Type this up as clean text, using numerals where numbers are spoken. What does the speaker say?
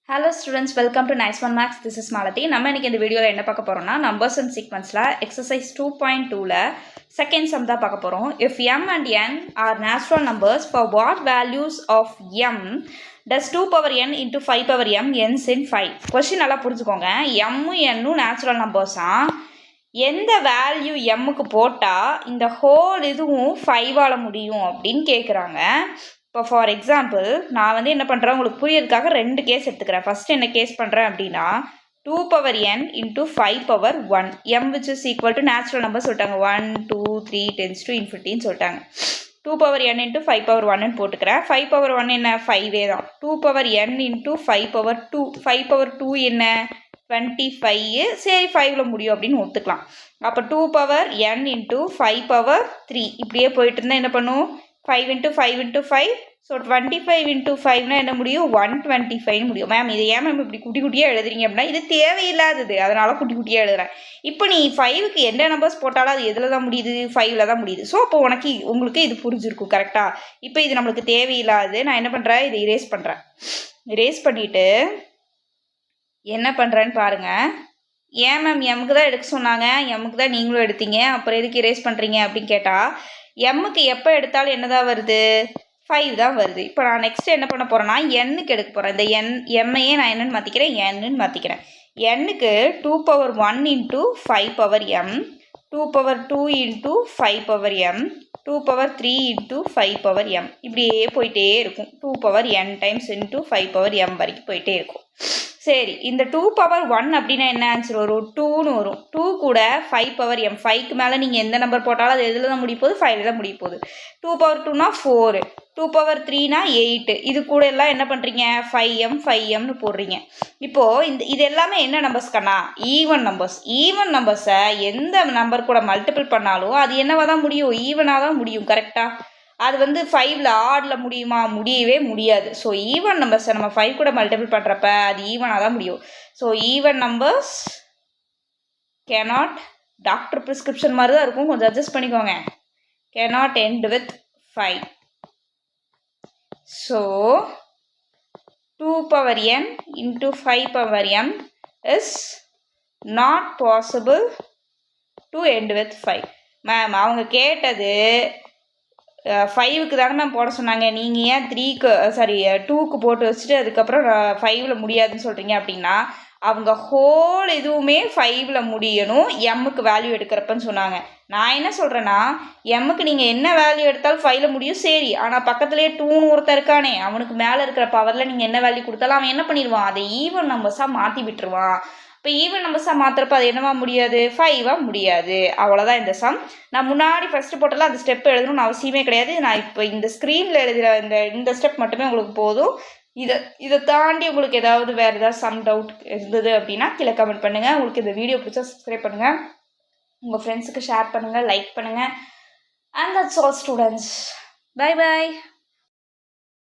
Hello students, welcome to Nice One Max. This is Malati. நம்ம இன்னைக்கு இந்த வீடியோல என்ன பார்க்க போறோம்னா நம்பர்ஸ் அண்ட் சீக்வென்ஸ்ல எக்ஸசைஸ் 2.2ல செகண்ட் சம் தான் பார்க்க போறோம். If m and n are natural numbers, for what values of m does 2 power n into 5 power m ends in 5? Question நல்லா புரிஞ்சுக்கோங்க. m n நேச்சுரல் நம்பர்ஸா எந்த வேல்யூ mக்கு போட்டா இந்த ஹோல் இதுவும் 5 ஆல முடியும் அப்படின்னு கேக்குறாங்க. இப்போ ஃபார் எக்ஸாம்பிள் நான் வந்து என்ன பண்ணுறேன் உங்களுக்கு புரியறதுக்காக ரெண்டு கேஸ் எடுத்துக்கிறேன். ஃபஸ்ட்டு என்ன கேஸ் பண்ணுறேன் அப்படின்னா 2 power n into 5 power 1 m which is equal to natural number சொல்லிட்டாங்க. 1 2 3 டென்ஸ் டு இன்ஃபினிட்டின்னு சொல்லிட்டாங்க. 2 பவர் n இன்ட்டு 5 பவர் 1ன்னு போட்டுக்கிறேன். 5 பவர் 1 என்ன 5 தான். 2 power n into 5 power 2 5 power 2 என்ன 25. சரி 5ல முடியும் அப்படின்னு ஒத்துக்கலாம். அப்போ 2 பவர் n இன்ட்டு 5 பவர் 3 இப்படியே போயிட்டு இருந்தால் என்ன பண்ணும் 5 into 5 into 5, so 25 into 5 என்ன முடியும் 125 முடியும். மேம் இது ஏன் மேம் இப்படி குட்டி குட்டியாக எழுதுறீங்க அப்படின்னா இது தேவையில்லாதது, அதனால குட்டி குட்டியாக எழுதுறேன். இப்போ நீ 5க்கு எந்த நம்பர்ஸ் போட்டாலும் அது எதில் தான் முடியுது 5ல் தான் முடியுது. ஸோ அப்போ உங்களுக்கு இது புரிஞ்சிருக்கும் கரெக்டாக. இப்போ இது நம்மளுக்கு தேவையில்லாது. நான் என்ன பண்ணுறேன் இதை இரேஸ் பண்ணுறேன். இரேஸ் பண்ணிவிட்டு என்ன பண்ணுறேன்னு பாருங்கள். ஏன் மேம் எம்முக்கு தான் எடுக்க சொன்னாங்க, எம்முக்கு தான் நீங்களும் எடுத்தீங்க, அப்புறம் எதுக்கு இரேஸ் பண்ணுறீங்க அப்படின்னு கேட்டால் எம்முக்கு எப்போ எடுத்தாலும் என்ன தான் வருது 5 தான் வருது. இப்போ நான் நெக்ஸ்ட் என்ன பண்ண போகிறேன்னா எண்ணுக்கு எடுக்க போகிறேன். இந்த எம்மையே நான் என்னென்னு மாற்றிக்கிறேன் என்னன்னு மாற்றிக்கிறேன். எண்ணுக்கு 2 power 1 into 5 power m, 2 power 2 into 5 power m, 2 power 3 into 5 power m இப்படியே போயிட்டே இருக்கும். 2 power n times into 5 power m வரைக்கும் போயிட்டே இருக்கும். சரி இந்த 2 பவர் 1 அப்படின்னா என்ன ஆன்சர் வரும் 2ன்னு வரும். 2 கூட 5 பவர் m 5க்கு மேலே நீங்கள் எந்த நம்பர் போட்டாலும் அது எதில் தான் முடிய போகுது 5ல் தான் முடிய போகுது. 2 பவர் 2னா 4, 2 பவர் 3னா 8. இது கூட எல்லாம் என்ன பண்ணுறீங்க 5mனு போடுறீங்க. இப்போது இது எல்லாமே என்ன நம்பர்ஸ் கண்ணா ஈவன் நம்பர்ஸ். ஈவன் நம்பர்ஸை எந்த நம்பர் கூட மல்டிபிள் பண்ணாலும் அது என்னவா தான் முடியும் ஈவனாக தான் முடியும் கரெக்டாக. அது வந்து 5ல் ஆடில் முடியுமா முடியவே முடியாது. ஸோ ஈவன் நம்பர்ஸை நம்ம 5 கூட மல்டிபிள் பண்ணுறப்ப அது ஈவனாக தான் முடியும். So even numbers cannot doctor prescription மாதிரி தான் இருக்கும், கொஞ்சம் அட்ஜஸ்ட் பண்ணிக்கோங்க. Cannot end with 5. So 2 power n into 5 power m is not possible to end with 5. Ma'am அவங்க கேட்டது 5க்கு தானே மேம் போட சொன்னாங்க, நீங்கள் ஏன் 2க்கு போட்டு வச்சுட்டு அதுக்கப்புறம் 5ல் முடியாதுன்னு சொல்கிறீங்க அப்படின்னா அவங்க ஹோல் இதுவுமே 5ல் முடியணும் எம்முக்கு வேல்யூ எடுக்கிறப்பன்னு சொன்னாங்க. நான் என்ன சொல்கிறேன்னா எம்முக்கு நீங்கள் என்ன வேல்யூ எடுத்தாலும் 5ல் முடியும் சரி, ஆனால் பக்கத்துலேயே 2ன்னு ஒருத்தர் இருக்கானே அவனுக்கு மேலே இருக்கிற பவரில் நீங்கள் என்ன வேல்யூ கொடுத்தாலும் அவன் என்ன பண்ணிடுவான் அதை ஈவன் நம்பர்ஸாக மாற்றி விட்டுருவான். இப்போ ஈவன் நம்பர்ஸாக மாற்றுறப்ப அது என்னவா முடியாது 5ஆக முடியாது. அவ்வளோதான் இந்த சம். நான் முன்னாடி ஃபஸ்ட்டு போட்டெல்லாம் அந்த ஸ்டெப் எழுதணும்னு அவசியமே கிடையாது. நான் இப்போ இந்த ஸ்க்ரீனில் எழுதுகிற இந்த ஸ்டெப் மட்டுமே உங்களுக்கு போதும். இதை தாண்டி உங்களுக்கு வேறு ஏதாவது சம் டவுட் இருந்தது அப்படின்னா கீழே கமெண்ட் பண்ணுங்கள். உங்களுக்கு இந்த வீடியோ பிடிச்சா சப்ஸ்கிரைப் பண்ணுங்கள், உங்கள் ஃப்ரெண்ட்ஸுக்கு ஷேர் பண்ணுங்கள், லைக் பண்ணுங்கள். And that's all students. Bye bye.